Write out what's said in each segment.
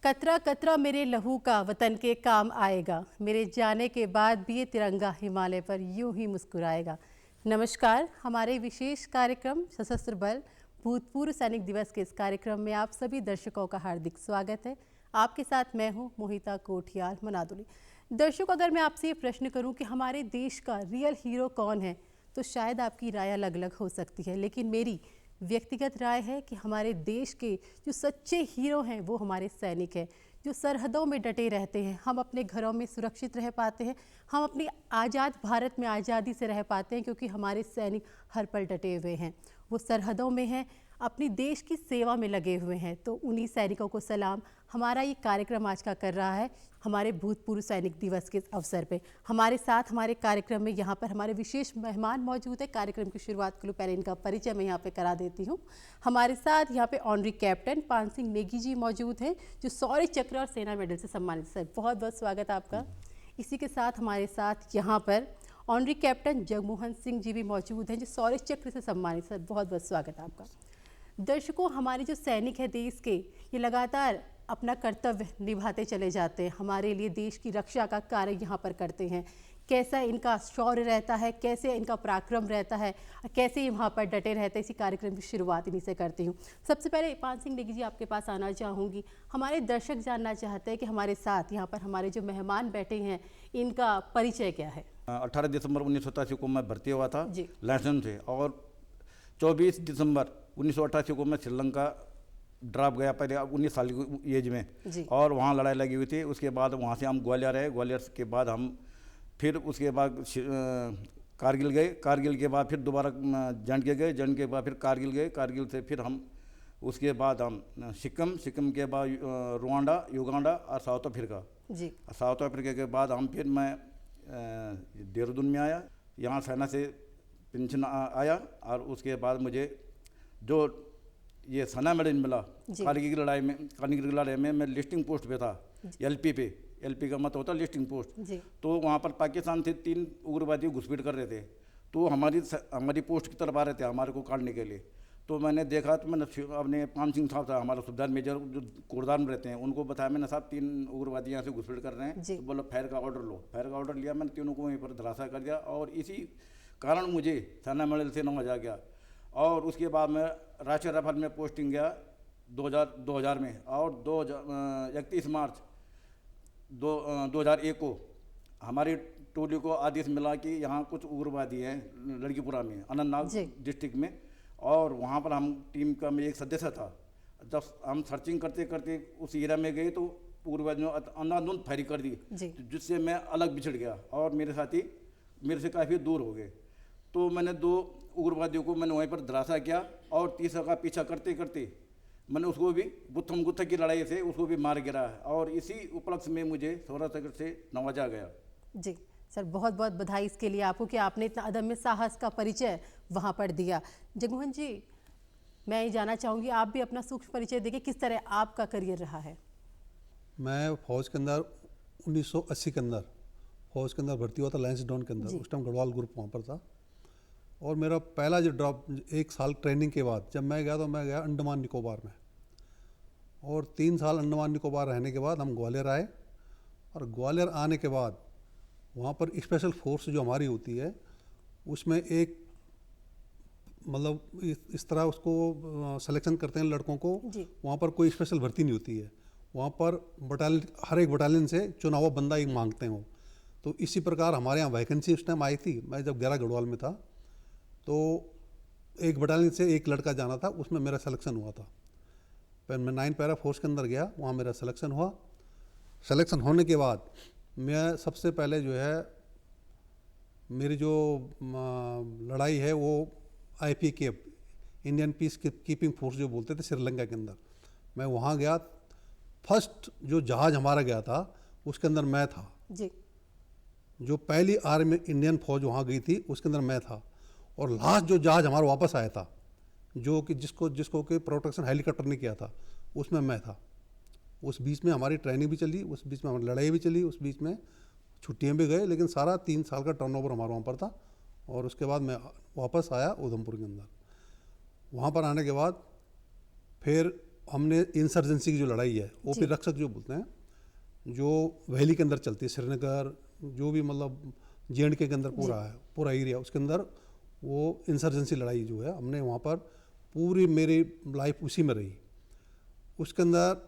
कतरा कतरा मेरे लहू का वतन के काम आएगा, मेरे जाने के बाद भी ये तिरंगा हिमालय पर यूं ही मुस्कुराएगा। नमस्कार, हमारे विशेष कार्यक्रम सशस्त्र बल भूतपूर्व सैनिक दिवस के इस कार्यक्रम में आप सभी दर्शकों का हार्दिक स्वागत है। आपके साथ मैं हूं मोहिता कोठियाल मनादुली। दर्शकों, अगर मैं आपसे ये प्रश्न करूं कि हमारे देश का रियल हीरो कौन है, तो शायद आपकी राय अलग अलग हो सकती है, लेकिन मेरी व्यक्तिगत राय है कि हमारे देश के जो सच्चे हीरो हैं वो हमारे सैनिक हैं, जो सरहदों में डटे रहते हैं। हम अपने घरों में सुरक्षित रह पाते हैं, हम अपनी आज़ाद भारत में आज़ादी से रह पाते हैं, क्योंकि हमारे सैनिक हर पल डटे हुए हैं। वो सरहदों में हैं, अपनी देश की सेवा में लगे हुए हैं। तो उन्हीं सैनिकों को सलाम हमारा ये कार्यक्रम आज का कर रहा है, हमारे भूतपूर्व सैनिक दिवस के अवसर पे। हमारे साथ हमारे कार्यक्रम में यहाँ पर हमारे विशेष मेहमान मौजूद है। कार्यक्रम की शुरुआत के लिए पहले इनका परिचय मैं यहाँ पे करा देती हूँ। हमारे साथ यहाँ पे ऑनरी कैप्टन पान सिंह नेगी जी मौजूद हैं, जो शौर्य चक्र और सेना मेडल से सम्मानित। सर, बहुत बहुत स्वागत है आपका। इसी के साथ हमारे साथ यहाँ पर ऑनरी कैप्टन जगमोहन सिंह जी भी मौजूद हैं, जो शौर्य चक्र से सम्मानित। सर, बहुत बहुत स्वागत है आपका। दर्शकों, हमारे जो सैनिक है देश के, ये लगातार अपना कर्तव्य निभाते चले जाते हैं, हमारे लिए देश की रक्षा का कार्य यहाँ पर करते हैं। कैसा इनका शौर्य रहता है, कैसे इनका पराक्रम रहता है, कैसे ये वहाँ पर डटे रहते हैं, इसी कार्यक्रम की शुरुआत इन्हीं से करती हूँ। सबसे पहले पान सिंह नेगी जी आपके पास आना चाहूँगी। हमारे दर्शक जानना चाहते हैं कि हमारे साथ यहाँ पर हमारे जो मेहमान बैठे हैं, इनका परिचय क्या है। 18 दिसंबर 1987 को मैं भर्ती हुआ था लाइसेंस से, और 24 दिसंबर 1988 को मैं श्रीलंका ड्राप गया, पहले 19 साल की एज में, और वहाँ लड़ाई लगी हुई थी। उसके बाद वहाँ से हम ग्वालियर आए, ग्वालियर के बाद हम फिर उसके बाद कारगिल गए, कारगिल के बाद फिर दोबारा जंड के गए, जंड के बाद फिर कारगिल गए, कारगिल से फिर हम उसके बाद हम सिक्किम के बाद रुवांडा, युगांडा और साउथ अफ्रीका। साउथ अफ्रीका के बाद हम फिर मैं देहरादून में आया, यहाँ सेना से पेंशन आया, और उसके बाद मुझे जो ये सेना मेडल मिला कारगिल की लड़ाई में मैं लिस्टिंग पोस्ट पे था, एलपी का मत होता लिस्टिंग पोस्ट। तो वहाँ पर पाकिस्तान से 3 उग्रवादी घुसपैठ कर रहे थे, तो हमारी पोस्ट की तरफ आ रहे थे हमारे को काटने के लिए। तो मैंने देखा, तो मैंने अपने पान सिंह साहब था हमारा सुबेदार मेजर जो कोटद्वार में रहते हैं, उनको बताया मैंने, साहब 3 उग्रवादी यहाँ से घुसपैठ कर रहे हैं। तो बोला फायर का ऑर्डर लो। फायर का ऑर्डर लिया, मैंने तीनों को वहीं पर धराशायी कर दिया, और इसी कारण मुझे सेना मेडल से नवाजा गया। और उसके बाद मैं राष्ट्रीय राइफल में पोस्टिंग गया 2000 में, और 31 मार्च 2001 को हमारी टोली को आदेश मिला कि यहाँ कुछ उग्रवादी हैं लड़कीपुरा में, अनंतनाग डिस्ट्रिक्ट में, और वहाँ पर हम टीम का मैं एक सदस्य था। जब हम सर्चिंग करते करते उस एरिया में गए, तो उग्रवादियों ने अंधाधुंध फायरिंग कर दी, जिससे मैं अलग बिछड़ गया, और मेरे साथी मेरे से काफ़ी दूर हो गए। तो मैंने 2 उग्रवादियों को मैंने वहीं पर धराशायी किया, और तीसरा का पीछा करते करते मैंने उसको भी गुत्थम की लड़ाई से उसको भी मार गिरा है, और इसी उपलक्ष्य में मुझे शौर्य चक्र से नवाजा गया। जी सर, बहुत बहुत बधाई इसके लिए आपको कि आपने इतना अदम्य साहस का परिचय वहाँ पर दिया। जगमोहन जी, मैं ये जानना चाहूँगी, आप भी अपना सूक्ष्म परिचय देंगे, किस तरह आपका करियर रहा है। मैं फौज के अंदर 1980 के अंदर फौज के अंदर भर्ती हुआ था, लायंस डाउन के अंदर। उस टाइम गढ़वाल ग्रुप वहाँ पर था, और मेरा पहला जो ड्रॉप 1 साल ट्रेनिंग के बाद जब मैं गया, तो मैं गया अंडमान निकोबार में, और 3 साल अंडमान निकोबार रहने के बाद हम ग्वालियर आए। और ग्वालियर आने के बाद वहाँ पर स्पेशल फोर्स जो हमारी होती है, उसमें एक मतलब इस तरह उसको सिलेक्शन करते हैं लड़कों को। वहाँ पर कोई स्पेशल भर्ती नहीं होती है, वहाँ पर बटालियन, हर एक बटालियन से चुना हुआ बंदा ही मांगते हैं। तो इसी प्रकार हमारे यहाँ वैकेंसी उस टाइम आई थी, मैं जब 11 गढ़वाल में था, तो एक बटालियन से एक लड़का जाना था, उसमें मेरा सिलेक्शन हुआ था। फिर मैं 9 पैरा फोर्स के अंदर गया, वहाँ मेरा सिलेक्शन हुआ। सिलेक्शन होने के बाद मैं सबसे पहले जो है मेरी जो लड़ाई है वो IPKF, Indian peace keeping force जो बोलते थे, श्रीलंका के अंदर मैं वहाँ गया। फर्स्ट जो जहाज़ हमारा गया था उसके अंदर मैं था जी। जो पहली आर्मी इंडियन फौज वहाँ गई थी उसके अंदर मैं था, और लास्ट जो जहाज़ हमारा वापस आया था, जो कि जिसको कि प्रोटेक्शन हेलीकॉप्टर ने किया था, उसमें मैं था। उस बीच में हमारी ट्रेनिंग भी चली, उस बीच में हमारी लड़ाई भी चली, उस बीच में छुट्टियाँ भी गए, लेकिन सारा 3 साल का टर्नओवर हमारा वहाँ पर था। और उसके बाद मैं वापस आया उधमपुर के अंदर। वहाँ पर आने के बाद फिर हमने इंसर्जेंसी की जो लड़ाई है, ओपी रक्षक जो बोलते हैं, जो वैली के अंदर चलती है, श्रीनगर जो भी मतलब JNK के अंदर पूरा है, पूरा एरिया, उसके अंदर वो इंसर्जेंसी लड़ाई जो है हमने वहाँ पर पूरी मेरी लाइफ उसी में रही। उसके अंदर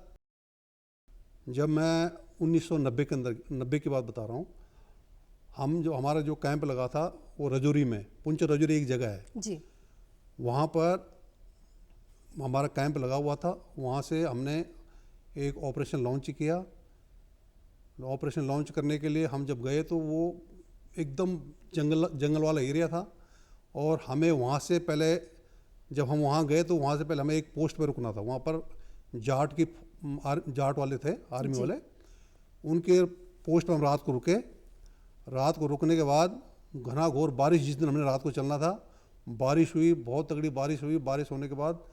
जब मैं 1990 के अंदर, 90 की बात बता रहा हूँ, हमारा जो कैंप लगा था वो रजौरी में, पुंछ रजौरी एक जगह है जी, वहाँ पर हमारा कैंप लगा हुआ था। वहाँ से हमने एक ऑपरेशन लॉन्च किया। ऑपरेशन लॉन्च करने के लिए हम जब गए तो वो एकदम जंगल वाला एरिया था, और हमें वहाँ से पहले, जब हम वहाँ गए तो वहाँ से पहले हमें एक पोस्ट पर रुकना था। वहाँ पर जाट वाले थे, आर्मी वाले, उनके पोस्ट पर हम रात को रुके। रात को रुकने के बाद घना घोर बारिश, जिस दिन हमने रात को चलना था, बारिश हुई, बहुत तगड़ी बारिश हुई। बारिश होने के बाद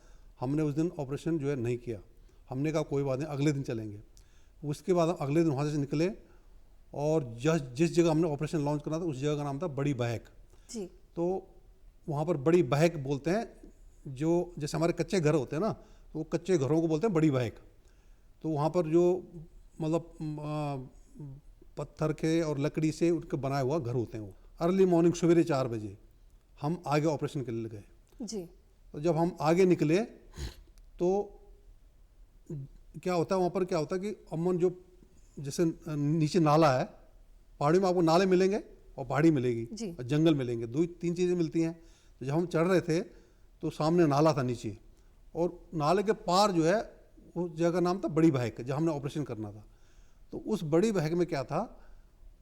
हमने उस दिन ऑपरेशन जो है नहीं किया। हमने कहा कोई बात नहीं, अगले दिन चलेंगे। उसके बाद हम अगले दिन वहाँ से निकले, और जिस जगह हमने ऑपरेशन लॉन्च करना था उस जगह का नाम था बड़ी बहक जी। तो वहाँ पर बड़ी बहक बोलते हैं, जो जैसे हमारे कच्चे घर होते हैं ना, तो वो कच्चे घरों को बोलते हैं बड़ी बहक। तो वहाँ पर जो मतलब पत्थर के और लकड़ी से उनके बनाए हुआ घर होते हैं। वो अर्ली मॉर्निंग सवेरे 4 बजे हम आगे ऑपरेशन के लिए गए जी। तो जब हम आगे निकले तो क्या होता है, वहाँ पर क्या होता है कि अमन जो जैसे नीचे नाला है, पहाड़ी में आपको नाले मिलेंगे और पहाड़ी मिलेगी और जंगल मिलेंगे, 2-3 चीज़ें मिलती हैं। तो जब हम चढ़ रहे थे तो सामने नाला था नीचे, और नाले के पार जो है उस जगह का नाम था बड़ी बहक, जहाँ हमने ऑपरेशन करना था। तो उस बड़ी बहक में क्या था,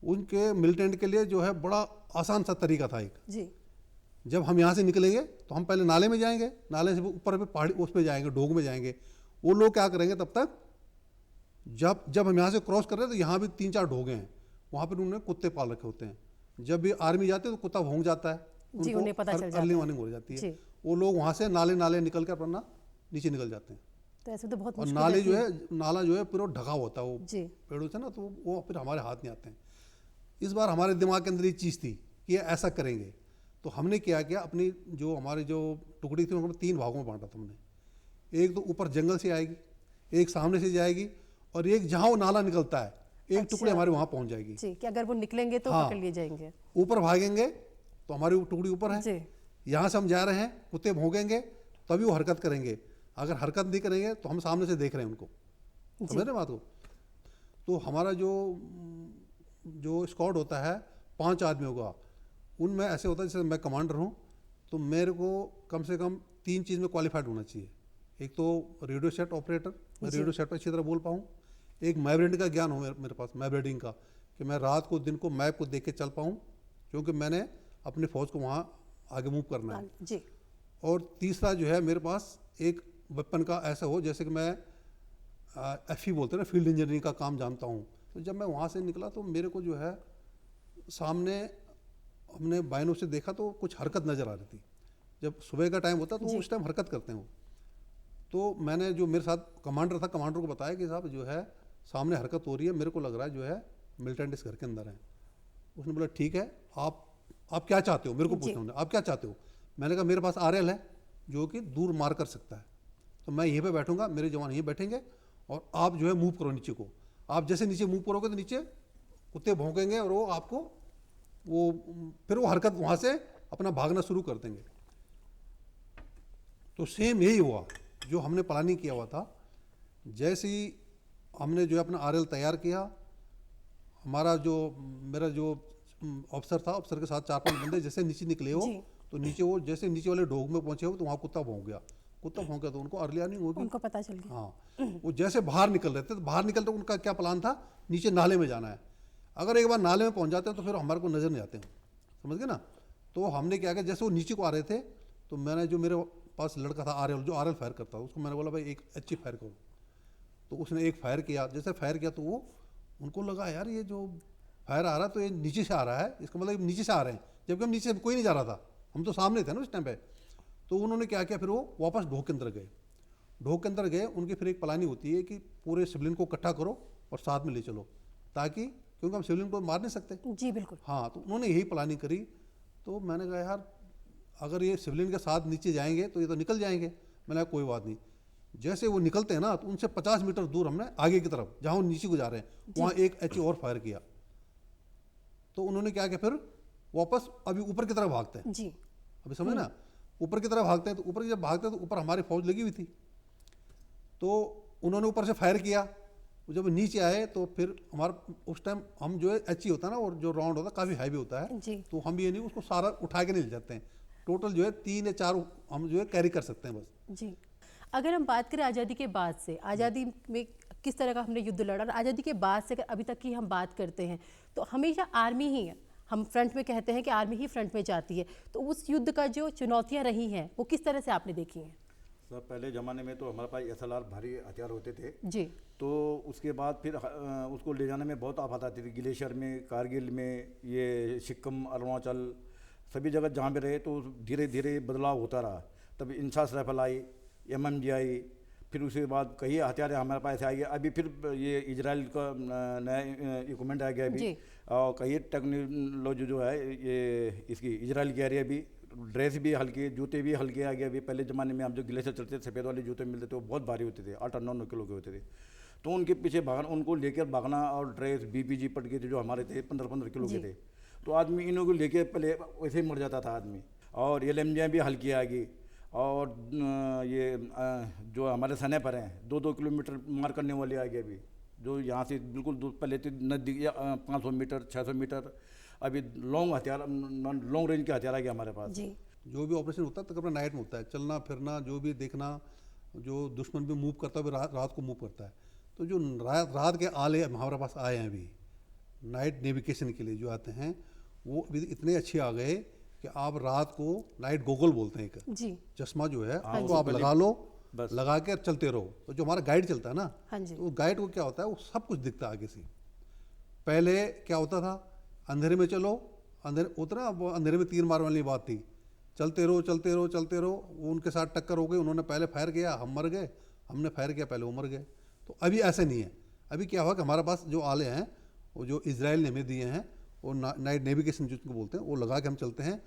उनके मिलिटेंट के लिए जो है बड़ा आसान सा तरीका था एक। जी। जब हम यहाँ से निकलेंगे तो हम पहले नाले में जाएंगे, नाले से ऊपर पे पहाड़ी उस पर जाएंगे, ढोग में जाएंगे। वो लोग क्या करेंगे तब तक, जब हम यहाँ से क्रॉस कर रहे हैं तो यहाँ भी 3-4 ढोगे हैं, वहाँ पर उन्होंने कुत्ते पाल रखे होते हैं। जब भी आर्मी जाते हैं तो कुत्ता भौंक जाता है, जी, उन्हें पता चल जाता है, अर्ली मॉर्निंग हो जाती है। वो लोग वहाँ से नाले निकल कर अपना नीचे निकल जाते हैं। तो ऐसे तो बहुत और मुश्किल नाला जो है पूरा ढका होता है वो पेड़ों से ना, तो वो फिर हमारे हाथ नहीं आते हैं। इस बार हमारे दिमाग के अंदर ये चीज़ थी कि ऐसा करेंगे। तो हमने क्या किया, अपनी जो हमारी जो टुकड़ी थी उनको 3 भागों में बांटा था हमने। एक तो ऊपर जंगल से आएगी, एक सामने से जाएगी, और एक जहाँ वो नाला निकलता है एक टुकड़ी हमारे वहाँ पहुँच जाएगी जी, कि अगर वो निकलेंगे तो पकड़ लिए जाएंगे। ऊपर भागेंगे तो हमारी टुकड़ी ऊपर है, यहाँ से हम जा रहे हैं, कुत्ते भौंकेंगे तभी वो हरकत करेंगे। अगर हरकत नहीं करेंगे तो हम सामने से देख रहे हैं उनको, समझ रहे बात को। तो हमारा जो स्क्वाड होता है 5 आदमियों का, उनमें ऐसे होता है जैसे मैं कमांडर हूँ, तो मेरे को कम से कम 3 चीज़ में क्वालिफाइड होना चाहिए। एक तो रेडियो सेट ऑपरेटर, मैं रेडियो सेट पर अच्छी तरह बोल पाऊँ। एक मैप रीडिंग का ज्ञान हो मेरे पास, मैप रीडिंग का, कि मैं रात को दिन को मैप को देख के चल पाऊँ, क्योंकि मैंने अपनी फ़ौज को वहाँ आगे मूव करना है जी। और तीसरा जो है मेरे पास एक वेपन का ऐसा हो, जैसे कि मैं FE बोलते हैं ना, फील्ड इंजीनियरिंग का काम जानता हूँ। तो जब मैं वहाँ से निकला तो मेरे को जो है सामने हमने बाइनों से देखा तो कुछ हरकत नज़र आ रही थी। जब सुबह का टाइम होता तो उस टाइम हरकत करते हैं वो। तो मैंने जो मेरे साथ कमांडर था, कमांडर को बताया कि साहब जो है सामने हरकत हो रही है, मेरे को लग रहा है जो है मिलिटेंट इस घर के अंदर है। उसने बोला ठीक है, आप क्या चाहते हो, मेरे को पूछा उन्होंने, आप क्या चाहते हो। मैंने कहा मेरे पास RL है जो कि दूर मार कर सकता है, तो मैं यहीं पे बैठूंगा, मेरे जवान यहीं बैठेंगे, और आप जो है मूव करो नीचे को। आप जैसे नीचे मूव करोगे तो नीचे कुत्ते भौंकेंगे और वो आपको फिर वो हरकत वहाँ से अपना भागना शुरू कर देंगे। तो सेम यही हुआ जो हमने प्लानिंग किया हुआ था। जैसे ही हमने जो है अपना RL तैयार किया, मेरा जो अफसर था, अफसर के साथ 4-5 बंदे जैसे नीचे निकले हो, तो नीचे वो जैसे नीचे वाले ढोग में पहुंचे हो तो वहाँ कुत्ता भौंक गया। कुत्ता भौंक गया तो उनको अर्ली अर्निंग होगी, उनको पता चल गया। हाँ, वो जैसे बाहर निकल रहे थे, तो बाहर निकलते उनका क्या प्लान था, नीचे नाले में जाना है। अगर एक बार नाले में पहुंच जाते हैं तो फिर हमारे को नजर नहीं आते हैं, समझ गए ना। तो हमने क्या किया, जैसे वो नीचे को आ रहे थे तो मैंने, जो मेरे पास लड़का था RL, जो RL फायर करता था, उसको मैंने बोला भाई एक अच्छी फायर करो। तो उसने एक फायर किया। जैसे फायर किया तो वो उनको लगा यार ये जो फायर आ रहा है तो ये नीचे से आ रहा है, इसका मतलब नीचे से आ रहे हैं, जबकि हम नीचे से कोई नहीं जा रहा था, हम तो सामने थे ना उस टाइम पे। तो उन्होंने क्या किया, फिर वो वापस ढोक के अंदर गए। ढोक के अंदर गए, उनकी फिर एक प्लानिंग होती है कि पूरे सिविलियन को इकट्ठा करो और साथ में ले चलो, ताकि, क्योंकि हम सिविलियन को मार नहीं सकते। जी बिल्कुल। हाँ, तो उन्होंने यही प्लानिंग करी। तो मैंने कहा यार अगर ये सिविलियन के साथ नीचे जाएंगे तो ये तो निकल जाएंगे। मैंने कहा कोई बात नहीं, जैसे वो निकलते हैं ना तो उनसे 50 मीटर दूर हमने आगे की तरफ जहाँ वो नीचे को जा रहे हैं वहाँ एक एच और फायर किया। तो उन्होंने क्या किया, फिर वापस अभी ऊपर की तरफ भागते हैं जी। अभी समझ ना, ऊपर की तरफ भागते हैं तो ऊपर की जब भागते हैं तो ऊपर हमारी फौज लगी हुई थी, तो उन्होंने ऊपर से फायर किया। जब नीचे आए तो फिर हमारा उस टाइम हम जो है एच होता है ना, और जो राउंड होता है काफ़ी हैवी होता है, तो हम ये नहीं उसको सारा उठा के नहीं ले जाते हैं, टोटल जो है 3 या 4 हम जो है कैरी कर सकते हैं बस। जी। अगर हम बात करें आज़ादी के बाद से, आज़ादी में किस तरह का हमने युद्ध लड़ा, और आज़ादी के बाद से अगर अभी तक की हम बात करते हैं तो हमेशा आर्मी ही है, हम फ्रंट में कहते हैं कि आर्मी ही फ्रंट में जाती है, तो उस युद्ध का जो चुनौतियां रही हैं वो किस तरह से आपने देखी हैं? सर पहले ज़माने में तो हमारे पास SLR भारी हथियार होते थे जी। तो उसके बाद फिर उसको ले जाने में बहुत आफत आती थी। ग्लेशियर में, कारगिल में, ये सिक्किम, अरुणाचल, सभी जगह जहाँ पे रहे तो धीरे धीरे बदलाव होता रहा। तब इंसास राइफल आई, MMG आई, फिर उसके बाद कई हथियार हमारे पास आ गए। अभी फिर ये इजराइल का नया इक्विपमेंट आ गया अभी, और कई टेक्नोलॉजी जो है ये इसकी इजराइल की आ रही है अभी। ड्रेस भी हल्के, जूते भी हल्के आ गए अभी। पहले ज़माने में हम जो गिले से चलते सफ़ेद वाले जूते मिलते थे वो बहुत भारी होते थे, 8-9 किलो के होते थे, तो उनके पीछे भागना, उनको लेकर भागना, और ड्रेस BPG पटके थे जो हमारे थे 15-15 किलो के थे, तो आदमी इन्हों को लेके पहले वैसे ही मर जाता था आदमी। और LMG भी हल्की आ गई, और ये जो हमारे स्नाइपर हैं 2-2 किलोमीटर मार करने वाले आ गए अभी, जो यहाँ से बिल्कुल दूर पहले थे नज़दीक 500 मीटर 600 मीटर, अभी लॉन्ग हथियार, लॉन्ग रेंज के हथियार आ गए हमारे पास। जी। जो भी ऑपरेशन होता है तकरीबन नाइट में होता है, चलना फिरना, जो भी देखना, जो दुश्मन भी मूव करता है वो रात को मूव करता है। तो जो रात के आले हमारे पास आए हैं अभी नाइट नेविगेशन के लिए जो आते हैं, वो अभी इतने अच्छे आ गए कि आप रात को नाइट गोगल बोलते हैं एक जी। चश्मा जो है वो आप लगा लो, लगा के चलते रहो। तो जो हमारा गाइड चलता है ना, तो गाइड को क्या होता है वो सब कुछ दिखता है आगे से। पहले क्या होता था, अंधेरे में चलो, अंधेरे उतना, अंधेरे में तीर मारने वाली बात थी, चलते रहो चलते रहो चलते रहो। वो उनके साथ टक्कर हो गई, उन्होंने पहले फायर किया, हम मर गए, हमने फायर किया पहले वो मर गए। तो अभी ऐसे नहीं है। अभी क्या हुआ कि हमारे पास जो आले हैं वो जो इजराइल ने हमें दिए हैं, वो नाइट नेविगेशन जिसको बोलते हैं, वो लगा के हम चलते हैं,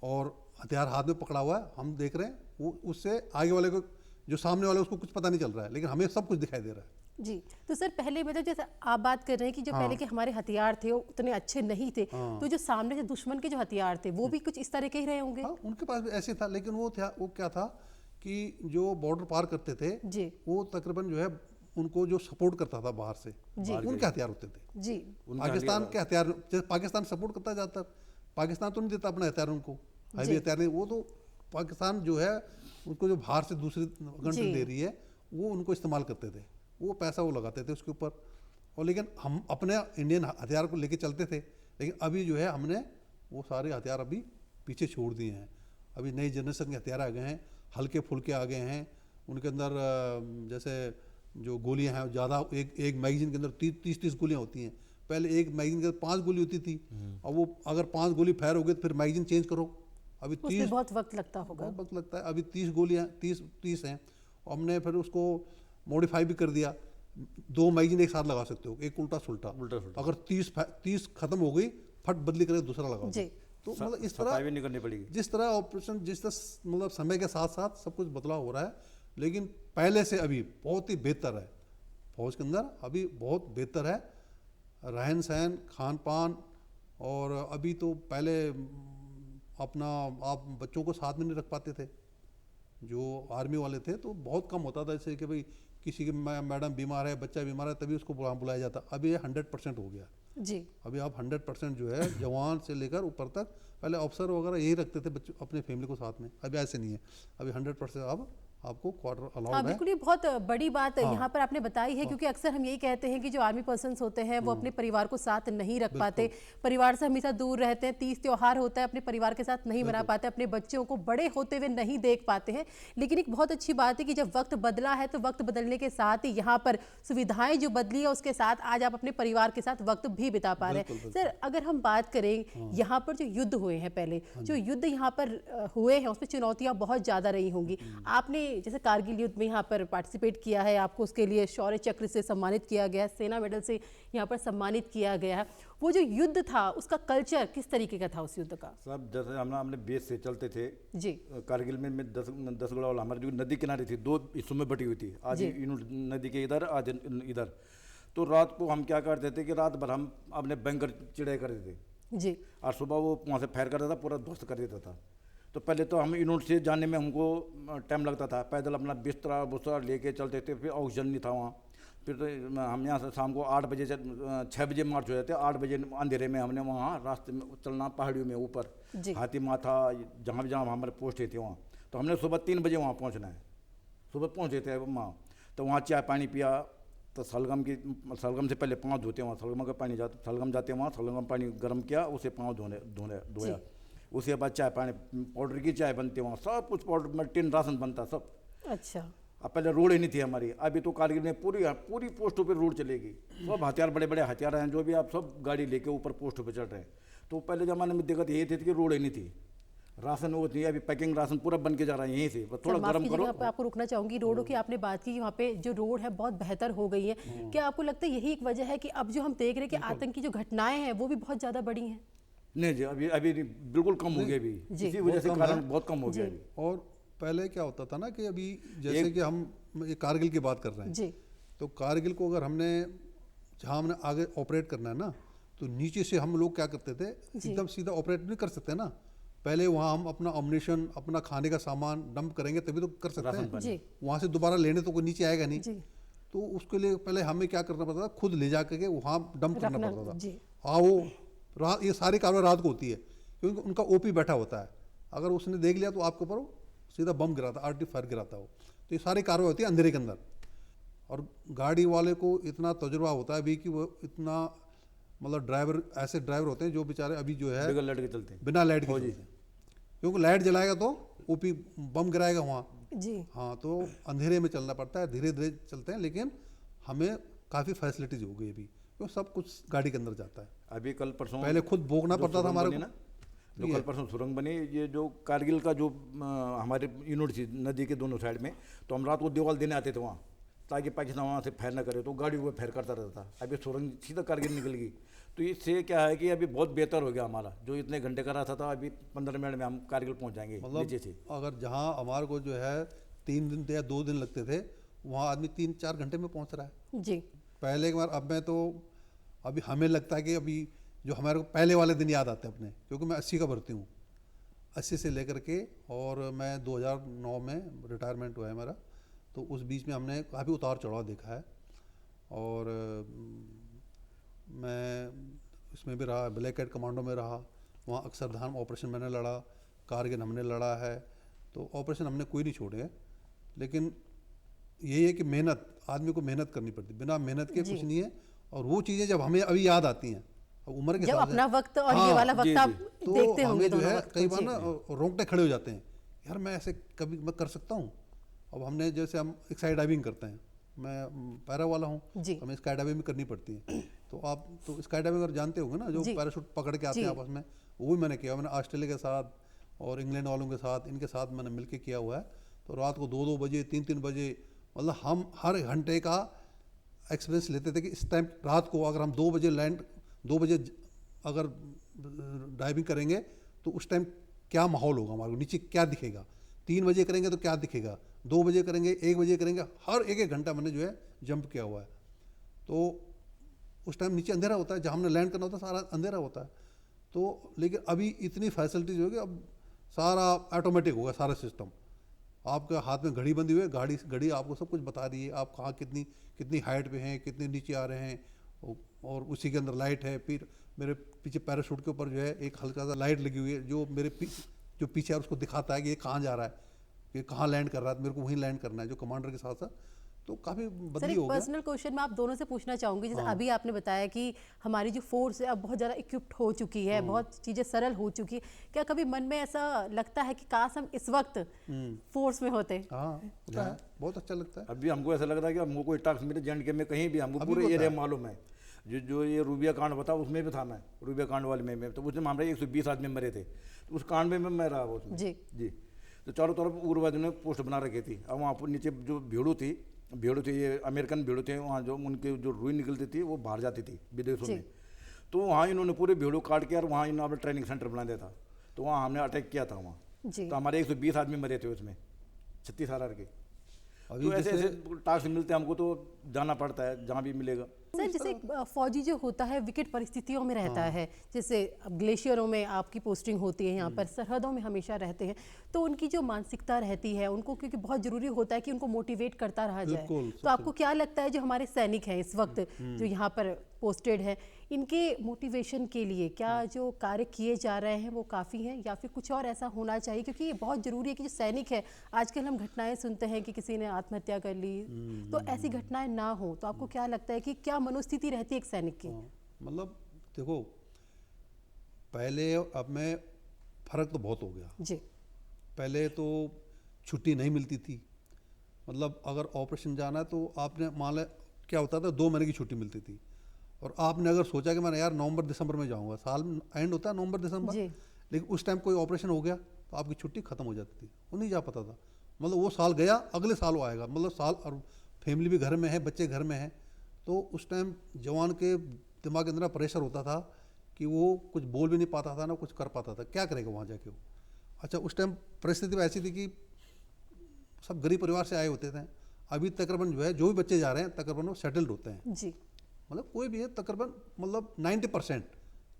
और हथियार हाथ में पकड़ा हुआ है, हम देख रहे हैं, वो उससे आगे वाले को, जो सामने वाले उसको कुछ पता नहीं चल रहा है, लेकिन हमें सब कुछ दिखाई दे रहा है। जी। तो सर पहले मतलब जैसे आप बात कर रहे हैं कि जो पहले के हमारे हथियार थे वो उतने अच्छे नहीं थे, तो जो सामने से दुश्मन के जो हथियार थे वो भी कुछ इस तरह के ही रहे होंगे। हाँ, उनके पास भी ऐसे था, लेकिन वो क्या था कि जो बॉर्डर पार करते थे जी, वो तकरीबन जो है उनको जो सपोर्ट करता था बाहर से, उनके हथियार होते थे जी। पाकिस्तान के हथियार, जैसे पाकिस्तान सपोर्ट करता जाता, पाकिस्तान तो नहीं देता अपना हथियार उनको, हैवी हथियार नहीं, वो तो पाकिस्तान जो है उनको जो बाहर से दूसरी कंट्री दे रही है वो उनको इस्तेमाल करते थे, वो पैसा वो लगाते थे उसके ऊपर। और लेकिन हम अपने इंडियन हथियार को लेके चलते थे, लेकिन अभी जो है हमने वो सारे हथियार अभी पीछे छोड़ दिए हैं। अभी नई जनरेशन के हथियार आ गए हैं, हल्के फुल्के आ गए हैं, उनके अंदर जैसे जो गोलियां हैं ज़्यादा, एक मैगजीन के अंदर 30-30 गोलियां होती हैं। पहले एक मैगजीन के अंदर 5 गोली होती थी, और वो अगर 5 गोली फायर हो गई तो फिर मैगजीन चेंज करो, अभी 30 बहुत वक्त लगता होगा, बहुत वक्त लगता है। अभी 30 गोलियां 30 हैं, और हमने फिर उसको मॉडिफाई भी कर दिया, 2 मैगजीन एक साथ लगा सकते हो, एक उल्टा सुल्टा। अगर 30 खत्म हो गई, फट बदली करके दूसरा लगाओ। तो मतलब इस तरह भी नहीं करनी पड़ेगी। जिस तरह ऑपरेशन, जिस तरह मतलब समय के साथ साथ सब कुछ बदलाव हो रहा है, लेकिन पहले से अभी बहुत ही बेहतर है फौज के अंदर, अभी बहुत बेहतर है रहन सहन, खान पान। और अभी तो पहले अपना आप बच्चों को साथ में नहीं रख पाते थे, जो आर्मी वाले थे, तो बहुत कम होता था जैसे कि भाई किसी की मैडम बीमार है, बच्चा बीमार है, तभी उसको बुलाया जाता। अभी ये 100% हो गया जी। अभी आप 100% जो है जवान से लेकर ऊपर तक, पहले अफसर वगैरह यही रखते थे बच्चों अपने फैमिली को साथ में, अभी ऐसे नहीं है, अभी 100% अब आपको क्वार्टर अलाउड है। बिल्कुल, ये बहुत बड़ी बात यहाँ पर आपने बताई है, क्योंकि अक्सर हम यही कहते हैं कि जो आर्मी पर्सन्स होते हैं वो अपने परिवार को साथ नहीं रख पाते, परिवार से हमेशा दूर रहते हैं, 30 त्योहार होता है अपने परिवार के साथ नहीं मना पाते, अपने बच्चों को बड़े होते हुए नहीं देख पाते हैं। लेकिन एक बहुत अच्छी बात है कि जब वक्त बदला है तो वक्त बदलने के साथ ही यहाँ पर सुविधाएं जो बदली है उसके साथ आज आप अपने परिवार के साथ वक्त भी बिता पा रहे हैं। सर अगर हम बात करें यहाँ पर जो युद्ध हुए हैं, पहले जो युद्ध यहाँ पर हुए हैं उसमें चुनौतियाँ बहुत ज़्यादा रही होंगी, आपने जैसे कारगिल युद्ध में यहाँ पर पार्टिसिपेट किया है, आपको उसके लिए शौर्य चक्र से सम्मानित किया गया, सेना मेडल से यहाँ पर सम्मानित किया गया है। वो जो युद्ध था उसका कल्चर किस तरीके का था उस युद्ध का? सब जैसे हमने बेस से चलते थे जी। कारगिल में 10 गढ़वाल हमारी जो नदी किनारे थी, 2 हिस्सों में बटी हुई थी, आज नदी के इधर आज इधर। तो रात को हम क्या करते थे कि रात भर हम अपने बैंकर चिड़ाई करते थे जी, और सुबह वो वहाँ से फायर करता था, पूरा ध्वस्त कर देता था। तो पहले तो हम यूनिट से जाने में हमको टाइम लगता था, पैदल अपना बिस्तरा बुस्तरा लेके चलते थे, फिर ऑक्सीजन नहीं था वहाँ। फिर तो हम यहाँ से शाम को 8 बजे 6 बजे मार्च हो जाते, 8 बजे अंधेरे में हमने वहाँ रास्ते में चलना, पहाड़ियों में ऊपर हाथी माथा जहाँ भी जहाँ हमारे पोस्ट थे वहाँ। तो हमने सुबह 3 बजे वहाँ पहुँचना है, सुबह पहुँचे थे वहाँ। तो वहाँ चाय पानी पिया, तो सलगम से पहले पाँव धोते वहाँ, सलगम का पानी सलगम जाते वहाँ, सलगम पानी गर्म किया, उसे पाँव धोया। उसके बाद चाय पानी, पाउडर की चाय बनती वहाँ, सब कुछ पाउडर में टिन राशन बनता सब। अच्छा। अब पहले रोड ही नहीं थी हमारी, अभी तो कारगिल में पूरी पोस्टों पे रोड चलेगी, सब हथियार बड़े बड़े हथियार हैं जो भी, आप सब गाड़ी लेके ऊपर पोस्टों पे चढ़ रहे हैं। तो पहले ज़माने में दिक्कत यही थी कि रोड ही नहीं थी, राशन वो थी, अभी पैकिंग राशन पूरा बन के जा रहा है यहीं से, थोड़ा गर्म करो। आपको रुकना चाहूंगी, रोडों की आपने बात की, वहाँ पे जो रोड है बहुत बेहतर हो गई है। क्या आपको लगता है यही एक वजह है कि अब जो हम देख रहे हैं कि आतंकी जो घटनाएं हैं वो भी बहुत ज़्यादा बढ़ी हैं? नहीं जी, अभी बिल्कुल कम हो गया, अभी इसी वजह से कारण बहुत कम हो गया अभी। और पहले क्या होता था ना कि अभी जैसे कि हम ये कारगिल की बात कर रहे हैं जी, तो कारगिल को अगर हमने जहाँ हमने आगे ऑपरेट करना है ना, तो नीचे से हम लोग क्या करते थे, एकदम सीधा ऑपरेट नहीं कर सकते ना, पहले वहाँ हम अपना अम्युनिशन, अपना खाने का सामान डंप करेंगे तभी तो कर सकते हैं। वहाँ से दोबारा लेने तो कोई नीचे आएगा नहीं, तो उसके लिए पहले हमें क्या करना पड़ता था, खुद ले जा करके वहाँ डंप करना पड़ता था। हाँ, वो ये सारी कार्रवाई रात को होती है क्योंकि उनका ओपी बैठा होता है, अगर उसने देख लिया तो आपके ऊपर सीधा बम गिराता, आर्टी फायर गिराता हो। तो ये सारी कार्रवाई होती है अंधेरे के अंदर। और गाड़ी वाले को इतना तजुर्बा होता है अभी कि वो इतना, मतलब ड्राइवर, ऐसे ड्राइवर होते हैं जो बेचारे अभी जो है बिना लाइट के चलते हैं, बिना लाइट के चलते हैं, क्योंकि लाइट जलाएगा तो ओपी बम गिराएगा वहाँ जी। हाँ, तो अंधेरे में चलना पड़ता है, धीरे धीरे चलते हैं, लेकिन हमें काफ़ी फैसिलिटीज हो गई अभी, तो सब कुछ गाड़ी के अंदर जाता है। अभी कल परसों पहले खुद भोगना पड़ता था हमारे को, जो कल परसों सुरंग बनी, ये जो कारगिल का जो हमारे यूनिट थी नदी के दोनों साइड में, तो हम रात को दीवार देने आते थे वहाँ ताकि पाकिस्तान वहाँ से फायर ना करे, तो गाड़ी वो फायर करता रहता था। अभी सुरंग सीधा कारगिल निकल गई, तो इससे क्या है कि अभी बहुत बेहतर हो गया हमारा, जो इतने घंटे का रहा था अभी 15 मिनट में हम कारगिल पहुँच जाएंगे नीचे से। अगर जहाँ हमारे को जो है 3 दिन या 2 दिन लगते थे, वहाँ आदमी 3-4 घंटे में पहुँच रहा है जी। पहले एक बार, अब मैं तो अभी हमें लगता है कि अभी जो हमारे को पहले वाले दिन याद आते हैं अपने, क्योंकि मैं 80 का भर्ती हूँ, 80 से लेकर के, और मैं 2009 में रिटायरमेंट हुआ है मेरा, तो उस बीच में हमने काफ़ी उतार चढ़ाव देखा है। और मैं इसमें भी रहा, ब्लैक हेड कमांडो में रहा, वहाँ अक्षरधाम ऑपरेशन मैंने लड़ा, कारगिल हमने लड़ा है, तो ऑपरेशन हमने कोई नहीं छोड़े हैं। लेकिन यही है कि मेहनत, आदमी को मेहनत करनी पड़ती, बिना मेहनत के कुछ नहीं है। और वो चीज़ें जब हमें अभी याद आती हैं उम्र के जब साथ, अपना वक्त और ये वाला वक्त आप तो देखते होंगे, हमें जो है कई बार ना रोंगटे खड़े हो जाते हैं, यार मैं ऐसे कभी मैं कर सकता हूँ। अब हमने जैसे हम स्काई डाइविंग करते हैं, मैं पैरा वाला हूँ, हमें स्काई डाइविंग भी करनी पड़ती है, तो आप तो स्काई डाइविंग अगर जानते होंगे ना, जो पैराशूट पकड़ के आते हैं आपस में, वो भी मैंने किया। मैंने ऑस्ट्रेलिया के साथ और इंग्लैंड वालों के साथ, इनके साथ मैंने मिलकर किया हुआ है। तो रात को 2-2 बजे 3-3 बजे, मतलब हम हर घंटे का एक्सपीरियंस लेते थे कि इस टाइम रात को अगर हम 2 बजे लैंड, 2 बजे अगर डाइविंग करेंगे तो उस टाइम क्या माहौल होगा, हमारे को नीचे क्या दिखेगा, 3 बजे करेंगे तो क्या दिखेगा, 2 बजे करेंगे, 1 बजे करेंगे, हर एक घंटा मैंने जो है जंप किया हुआ है। तो उस टाइम नीचे अंधेरा होता है, जहाँ हमने लैंड करना होता है सारा अंधेरा होता है। तो लेकिन अभी इतनी फैसिलिटीज हो गई, अब सारा ऑटोमेटिक होगा सारा सिस्टम, आपके हाथ में घड़ी बंधी हुई है, घड़ी आपको सब कुछ बता रही है, आप कहाँ कितनी हाइट पे हैं, कितने नीचे आ रहे हैं, और उसी के अंदर लाइट है। फिर मेरे पीछे पैराशूट के ऊपर जो है एक हल्का सा लाइट लगी हुई है, जो मेरे जो पीछे है उसको दिखाता है कि ये कहाँ जा रहा है, कि कहाँ लैंड कर रहा है, मेरे को वहीं लैंड करना है, जो कमांडर के साथ साथ। तो काफ़ी बदली हो गया। पर्सनल क्वेश्चन मैं आप दोनों से पूछना चाहूँगी, जैसे अभी आपने बताया कि हमारी जो फोर्स है अब बहुत ज़्यादा इक्विप्ड हो चुकी है, बहुत चीज़ें सरल हो चुकी है, क्या कभी मन में ऐसा लगता है कि काश हम इस वक्त फोर्स में होते? हाँ, बहुत अच्छा लगता है। अभी हमको ऐसा लग रहा है कि हमको कोई टास्क मिले J&K में कहीं भी, हमको पूरे एरिया मालूम है। जो ये रूबिया कांड बता, उसमें भी था मैं, रूबिया कांड वाले में, तो उसमें हमारे 120 आदमी मरे थे, तो उस कांड में मैं रहा उसमें। जी जी। तो चारों तरफ उग्रवादियों ने पोस्ट बना रखी थी। अब वहाँ पर नीचे जो भेड़ू थी ये अमेरिकन भेड़ू थे, वहाँ जो उनके जो रुई निकलती थी वो बाहर जाती थी विदेशों में। तो वहाँ इन्होंने पूरे भेड़ू काट के और वहाँ इन्होंने अपना ट्रेनिंग सेंटर बना दिया था। तो वहाँ हमने अटैक किया था वहाँ। तो हमारे 120 आदमी मरे थे उसमें 36 आर के। तो ऐसे ऐसे टास्क मिलते हैं हमको, तो जाना पड़ता है जहाँ भी मिलेगा। सर जैसे फौजी जो होता है विकट परिस्थितियों में रहता है, जैसे अब ग्लेशियरों में आपकी पोस्टिंग होती है, यहाँ पर सरहदों में हमेशा रहते हैं, तो उनकी जो मानसिकता रहती है उनको, क्योंकि बहुत जरूरी होता है कि उनको मोटिवेट करता रहा जाए। तो आपको क्या लगता है जो हमारे सैनिक हैं इस वक्त जो यहाँ पर पोस्टेड है, इनके मोटिवेशन के लिए क्या जो कार्य किए जा रहे हैं वो काफ़ी हैं या फिर कुछ और ऐसा होना चाहिए? क्योंकि ये बहुत ज़रूरी है कि जो सैनिक है, आजकल हम घटनाएं सुनते हैं कि किसी ने आत्महत्या कर ली, तो ऐसी घटनाएं ना हो। तो आपको क्या लगता है कि क्या मनोस्थिति रहती है एक सैनिक की? मतलब देखो, पहले अब में फ़र्क तो बहुत हो गया जी। पहले तो छुट्टी नहीं मिलती थी, मतलब अगर ऑपरेशन जाना है तो आपने मान लें क्या होता था 2 महीने की छुट्टी मिलती थी, और आपने अगर सोचा कि मैं यार नवंबर दिसंबर में जाऊंगा, साल एंड होता है नवंबर दिसंबर, लेकिन उस टाइम कोई ऑपरेशन हो गया तो आपकी छुट्टी खत्म हो जाती थी, वो नहीं जा पाता था। मतलब वो साल गया, अगले साल वो आएगा, मतलब साल, और फैमिली भी घर में है, बच्चे घर में हैं, तो उस टाइम जवान के दिमाग के अंदर प्रेशर होता था कि वो कुछ बोल भी नहीं पाता था ना कुछ कर पाता था, क्या करेगा वहाँ जाके वो। अच्छा, उस टाइम परिस्थिति ऐसी थी कि सब गरीब परिवार से आए होते थे। अभी तकरीबन जो है जो भी बच्चे जा रहे हैं तकरीबन वो सेटल्ड होते हैं जी। मतलब कोई भी है तकरीबन, मतलब 90%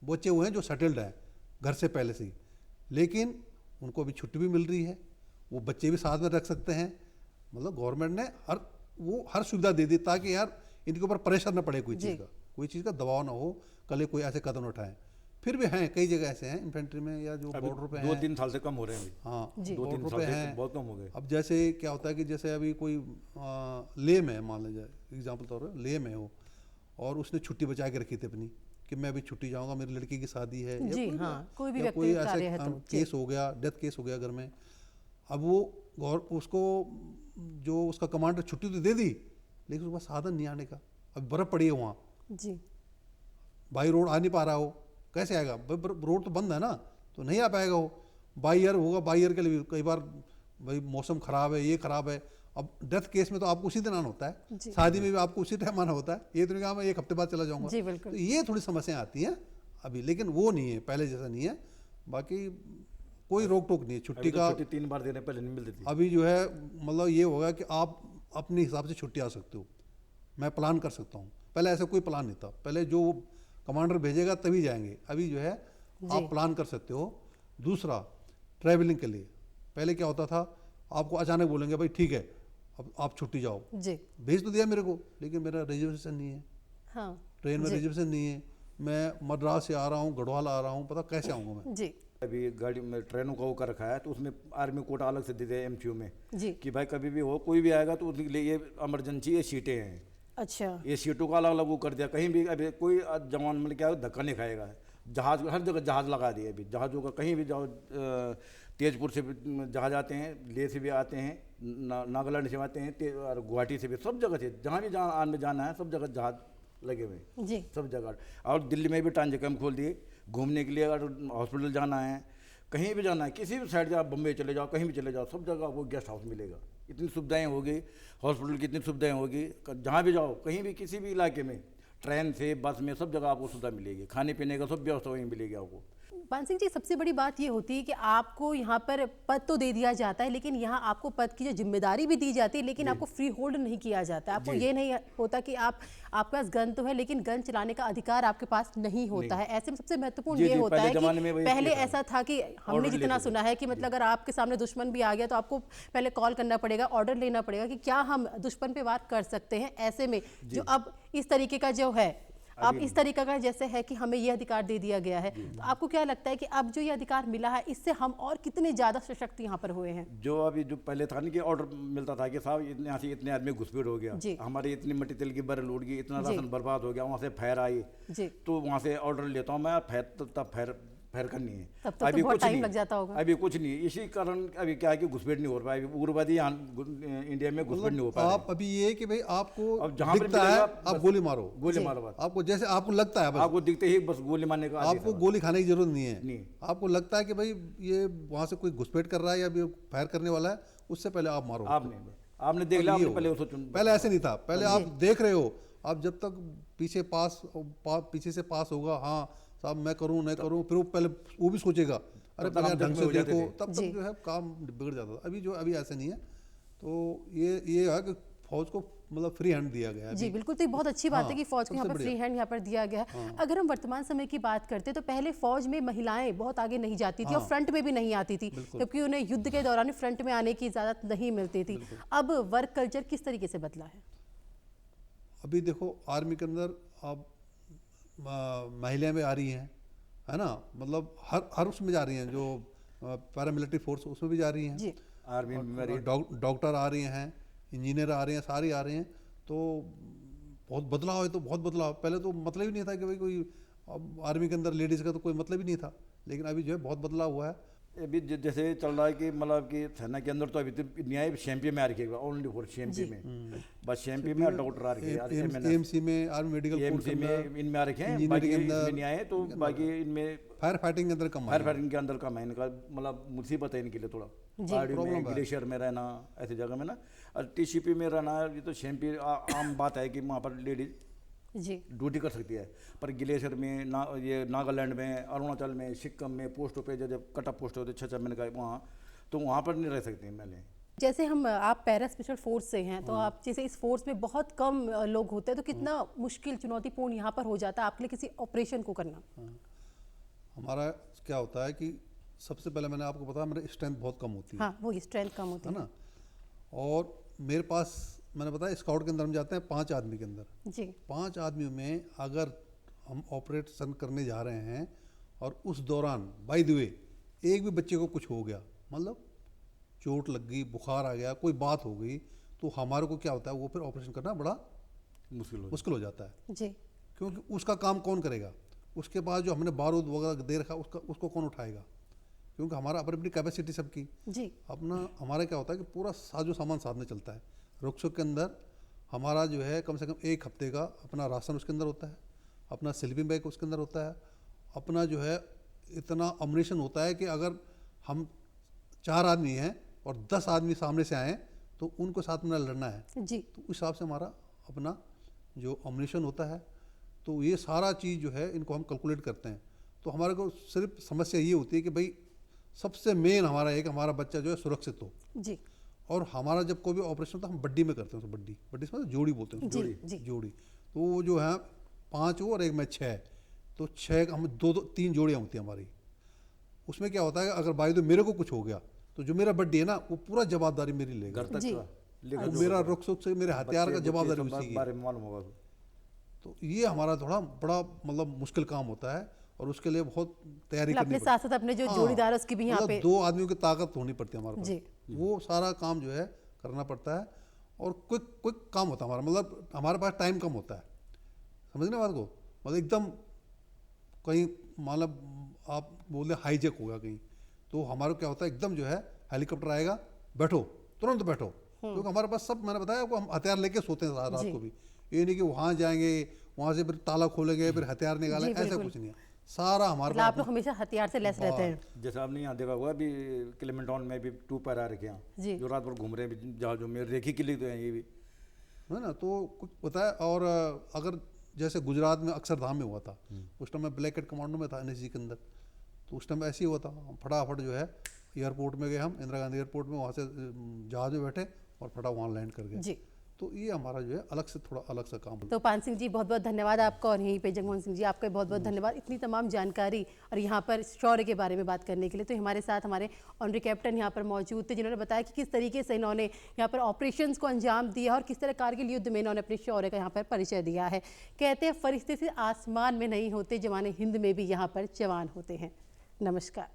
बच्चे हुए हैं जो सेटल्ड हैं घर से पहले से ही, लेकिन उनको अभी छुट्टी भी मिल रही है, वो बच्चे भी साथ में रख सकते हैं। मतलब गवर्नमेंट ने हर सुविधा दे दी ताकि यार इनके ऊपर प्रेशर न पड़े, कोई चीज़ का दबाव ना हो, कल कोई ऐसे कदम उठाएं। फिर भी हैं कई जगह ऐसे हैं इन्फेंट्री में या जो बॉर्डर पे हैं, 2-3 साल से कम हो रहे हैं। हाँ, 2-3 साल से बहुत कम हो गए। अब जैसे क्या होता है कि जैसे अभी कोई लेह में, मान लीजिए एग्जाम्पल तौर पर लेह में हो और उसने छुट्टी बचा के रखी थी अपनी कि मैं अभी छुट्टी जाऊंगा, मेरी लड़की की शादी है, जी, या हाँ, कोई भी कोई व्यक्ति कार्य है ऐसा तो केस हो गया, डेथ केस हो गया घर में, अब वो उसको जो उसका कमांडर छुट्टी तो दे दी, लेकिन उसके पास साधन नहीं आने का। अब बर्फ पड़ी है वहाँ जी, बाई रोड आ नहीं पा रहा हो, कैसे आएगा? रोड तो बंद है ना, तो नहीं आ पाएगा वो। बाई एयर होगा, बाई एयर के लिए कई बार भाई मौसम खराब है, ये खराब है। अब डेथ केस में तो आपको उसी दिन आना होता है, शादी में भी आपको उसी टाइम आना होता है, ये तो नहीं कहा मैं 1 हफ्ते बाद चला जाऊंगा। तो ये थोड़ी समस्याएं आती हैं अभी, लेकिन वो नहीं है, पहले जैसा नहीं है। बाकी कोई रोक टोक नहीं है छुट्टी का। छुट्टी 3 बार देने पहले नहीं मिलती थी। अभी जो है मतलब ये होगा कि आप अपने हिसाब से छुट्टी आ सकते हो, मैं प्लान कर सकता हूँ। पहले ऐसा कोई प्लान नहीं था, पहले जो कमांडर भेजेगा तभी जाएंगे। अभी जो है आप प्लान कर सकते हो। दूसरा, ट्रैवलिंग के लिए पहले क्या होता था, आपको अचानक बोलेंगे भाई ठीक है अब आप छुट्टी जाओ जी, भेज तो दिया मेरे को, लेकिन मेरा रिजर्वेशन नहीं है। हाँ, ट्रेन में रिजर्वेशन नहीं है, मैं मद्रास से आ रहा हूँ, गढ़वाल आ रहा हूँ, पता कैसे आऊँगा मैं जी। अभी गाड़ी में ट्रेनों का वो कर रखा है, तो उसमें आर्मी कोटा अलग से दे दिया एमसीयू में जी, कि भाई कभी भी हो कोई भी आएगा तो उसके लिए ये इमरजेंसी ये सीटें हैं। अच्छा, ये सीटों का अलग अलग वो कर दिया। कहीं भी अभी कोई जवान मतलब क्या धक्का नहीं खाएगा। जहाज हर जगह जहाज लगा दिए अभी, जहाज़ों का कहीं भी जाओ, तेजपुर से भी जहाज आते हैं, लेह से भी आते हैं, नागालैंड से आते हैं, और गुवाहाटी से भी, सब जगह से जहाँ भी जहाँ आने में जाना है सब जगह जहाज लगे हुए जी, सब जगह। और दिल्ली में भी ट्रांजिट कैंप खोल दिए घूमने के लिए। अगर हॉस्पिटल जाना है, कहीं भी जाना है, किसी भी साइड जाओ, बम्बई चले जाओ, कहीं भी चले जाओ, सब जगह आपको गेस्ट हाउस मिलेगा। इतनी सुविधाएं होगी, हॉस्पिटल की इतनी सुविधाएं होगी, जहाँ भी जाओ, कहीं भी किसी भी इलाके में, ट्रेन से बस में सब जगह आपको सुविधा मिलेगी, खाने पीने का सब व्यवस्था वहीं मिलेगी आपको। पान सिंह जी, सबसे बड़ी बात ये होती है कि आपको यहाँ पर पद तो दे दिया जाता है, लेकिन यहाँ आपको पद की जो जिम्मेदारी भी दी जाती है, लेकिन आपको फ्री होल्ड नहीं किया जाता। आपको ये नहीं होता कि आपके पास गन तो है लेकिन गन चलाने का अधिकार आपके पास नहीं होता है। ऐसे में सबसे महत्वपूर्ण ये होता है कि पहले ऐसा था कि हमने जितना सुना है कि मतलब अगर आपके सामने दुश्मन भी आ गया तो आपको पहले कॉल करना पड़ेगा, ऑर्डर लेना पड़ेगा कि क्या हम दुश्मन पे वार कर सकते हैं। ऐसे में जो अब इस तरीके का जो है, अब इस तरीका का जैसे है कि हमें ये अधिकार दे दिया गया है, तो आपको क्या लगता है कि अब जो ये अधिकार मिला है इससे हम और कितने ज्यादा सशक्त यहाँ पर हुए हैं? जो अभी जो पहले था ना कि ऑर्डर मिलता था कि साहब यहाँ से इतने आदमी घुसपैठ हो गया, हमारी इतनी मट्टी तेल की बर्रेल उड़ गई, इतना राशन बर्बाद हो गया, वहाँ से फायर आई, तो वहाँ से ऑर्डर लेता हूँ मैं, फायर फायर करनी है। तब तक तो बहुत टाइम लग जाता होगा। अभी कुछ नहीं, इसी कारण अभी क्या है कि घुसपैठ नहीं हो रहा है, उग्रवादी यहाँ इंडिया में घुसपैठ नहीं हो पा रहा है। आप अभी ये कि भाई आपको अब जहाँ पर दिखता है मिलेगा, आप गोली मारो, गोली मारो बस। आपको जैसे आपको लगता है, बस आपको दिखते ही बस गोली मारने का आदेश आपको है। गोली खाने की जरूरत नहीं है। नहीं। आपको लगता है कि भाई ये वहां से कोई घुसपैठ कर रहा है या फायर करने वाला है, उससे पहले आप मारो। आपने देख लिया, आपने पहले उसको पहले ऐसे नहीं था, पहले आप देख रहे हो, आप जब तक पीछे से पास होगा, हाँ साहब मैं करूं नहीं करूं, फिर वो पहले वो भी सोचेगा, अरे पहले ढंग से देखो, तब तक जो है काम बिगड़ जाता था। अभी ऐसे नहीं है। तो ये है कि फौज को मतलब फ्री हैंड दिया गया है जी बिल्कुल। तो ये बहुत अच्छी बात है कि फौज को यहाँ पर फ्री हैंड यहाँ पर दिया गया है। अगर हम वर्तमान समय की बात करते तो पहले फौज में महिलाएं बहुत आगे नहीं जाती थी और फ्रंट में भी नहीं आती थी, क्योंकि उन्हें युद्ध के दौरान फ्रंट में आने की इजाजत नहीं मिलती थी। अब वर्क कल्चर किस तरीके से बदला है? अभी देखो आर्मी के अंदर अब महिलाएं भी आ रही हैं, है ना, मतलब हर उसमें जा रही हैं, जो पैरामिलिट्री फोर्स उसमें भी जा रही हैं, आर्मी में डॉक्टर आ रही हैं, इंजीनियर आ रहे हैं, सारी आ रहे हैं। तो बहुत बदलाव है, तो बहुत बदलाव। पहले तो मतलब ही नहीं था कि भाई कोई आर्मी के अंदर लेडीज़ का तो कोई मतलब ही नहीं था, लेकिन अभी जो है बहुत बदलाव हुआ है। अभी जैसे चल रहा है कि मतलब कि सेना के अंदर तो अभी तो न्याय सीएमपी में आ रखी है, ओनली फॉर सीएमपी में, बस सीएमपी में डॉक्टर आ रखे हैं, एएमसी में, आर्मी मेडिकल एएमसी में इनमें आ रखे हैं, बाकी इनमें नहीं आए। तो बाकी इनमें फायर फाइटिंग के अंदर कम, फायर फाइटिंग के अंदर कम है इनका, मतलब मुसीबत है इनके लिए थोड़ा, पहाड़ी में, ग्लेशियर में रहना, ऐसी जगह में ना। और टीसीपी में रहना ये तो सीएमपी आम बात है कि वहाँ पर लेडीज जी ड्यूटी कर सकती है, पर ग्लेशियर में ये नागालैंड में, अरुणाचल में, सिक्किम में पोस्टों पे जब कटअप पोस्ट होते 6 महीने का वहाँ, तो वहाँ पर नहीं रह सकती महिलाएं। जैसे आप पैरा स्पेशल फोर्स से हैं, तो आप जैसे इस फोर्स में बहुत कम लोग होते हैं, तो कितना मुश्किल चुनौतीपूर्ण यहाँ पर हो जाता है आपके लिए किसी ऑपरेशन को करना? हमारा क्या होता है कि सबसे पहले मैंने आपको बताया मेरी स्ट्रेंथ बहुत कम होती है। हाँ, वो स्ट्रेंथ कम होती है ना। और मेरे पास मैंने बताया स्काउट के अंदर हम जाते हैं 5 आदमी के अंदर जी। 5 आदमियों में अगर हम ऑपरेशन करने जा रहे हैं और उस दौरान बाय द वे एक भी बच्चे को कुछ हो गया, मतलब चोट लग गई, बुखार आ गया, कोई बात हो गई, तो हमारे को क्या होता है, वो फिर ऑपरेशन करना बड़ा मुश्किल हो जाता है जी। क्योंकि उसका काम कौन करेगा, उसके बाद जो हमने बारूद वगैरह दे रखा उसको कौन उठाएगा, क्योंकि हमारा अपनी कैपेसिटी सबकी जी अपना। हमारा क्या होता है कि पूरा साजो सामान साथ में चलता है। रुक्सों के अंदर हमारा जो है कम से कम 1 हफ्ते का अपना राशन उसके अंदर होता है, अपना स्लीपिंग बैग उसके अंदर होता है, अपना जो है इतना अम्यूनिशन होता है कि अगर हम 4 आदमी हैं और 10 आदमी सामने से आए तो उनको साथ में लड़ना है जी। तो उस हिसाब से हमारा अपना जो अम्यूनिशन होता है, तो ये सारा चीज़ जो है इनको हम कैलकुलेट करते हैं। तो हमारे को सिर्फ समस्या ये होती है कि भाई सबसे मेन हमारा एक हमारा बच्चा जो है सुरक्षित हो जी। और हमारा जब कोई भी ऑपरेशन होता है हम बड्डी में करते हैं, बड्डी से मतलब जोड़ी बोलते हैं, जोड़ी। तो वो जो है 5 हो और एक में 6, तो 6 हम 2-3 जोड़ियाँ होती हैं हमारी। उसमें क्या होता है अगर भाई तो मेरे को कुछ हो गया तो जो मेरा बड्डी है ना वो पूरा जवाबदारी मेरी लेगा, मेरा रुख सुख से मेरे हथियार का जवाबदारी उसी की बारे में मालूम होगा। तो ये हमारा थोड़ा बड़ा मतलब मुश्किल काम होता है और उसके लिए बहुत तैयारी करनी अपने साथ साथ अपने जो जोड़ीदार उसकी भी यहाँ पे 2 आदमियों की ताकत होनी पड़ती है हमारे पास, वो सारा काम जो है करना पड़ता है। और क्विक काम होता है हमारा, मतलब हमारे पास टाइम कम होता है, समझने बात को, मतलब एकदम कहीं मतलब आप बोले हाईजेक होगा कहीं, तो हमारा क्या होता है एकदम जो है हेलीकॉप्टर आएगा, बैठो तुरंत बैठो, क्योंकि हमारे पास सब मैंने बताया आपको हम हथियार लेके सोते हैं रात को भी। ये नहीं कि वहाँ जाएंगे वहाँ से फिर ताला खोलेंगे फिर हथियार निकालेंगे, ऐसा कुछ नहीं है, सारा हमारे पास। आप लोग हमेशा हथियार से लैस रहते हैं। जैसे आपने यहाँ देखा होगा अभी क्लेमेंटाउन में भी 2 पैरा रखे हैं जो रात भर घूम रहे हैं जहाजों में, रेखी के लिए तो है ये भी, है ना। तो कुछ पता है। और अगर जैसे गुजरात में अक्षरधाम में हुआ था, उस टाइम मैं ब्लैक हेड कमांडो में था NSG के अंदर, तो उस टाइम ऐसे ही हुआ था, फटाफट जो है एयरपोर्ट में गए हम, इंदिरा गांधी एयरपोर्ट में, वहाँ से जहाज में बैठे और फटाफट वहाँ लैंड कर गए। तो ये हमारा जो है अलग से थोड़ा अलग सा काम। तो पान सिंह जी बहुत बहुत धन्यवाद आपका, और यहीं पे जगमोहन सिंह जी आपका बहुत बहुत धन्यवाद इतनी तमाम जानकारी और यहाँ पर शौर्य के बारे में बात करने के लिए। तो हमारे साथ हमारे ऑनरी कैप्टन यहाँ पर मौजूद थे जिन्होंने बताया कि किस तरीके से इन्होंने यहाँ पर ऑपरेशंस को अंजाम दिया और किस तरह कारगिल युद्ध में इन्होंने अपने शौर्य का यहाँ पर परिचय दिया है। कहते हैं फरिश्ते से आसमान में नहीं होते, जवान हिंद में भी यहाँ पर जवान होते हैं। नमस्कार।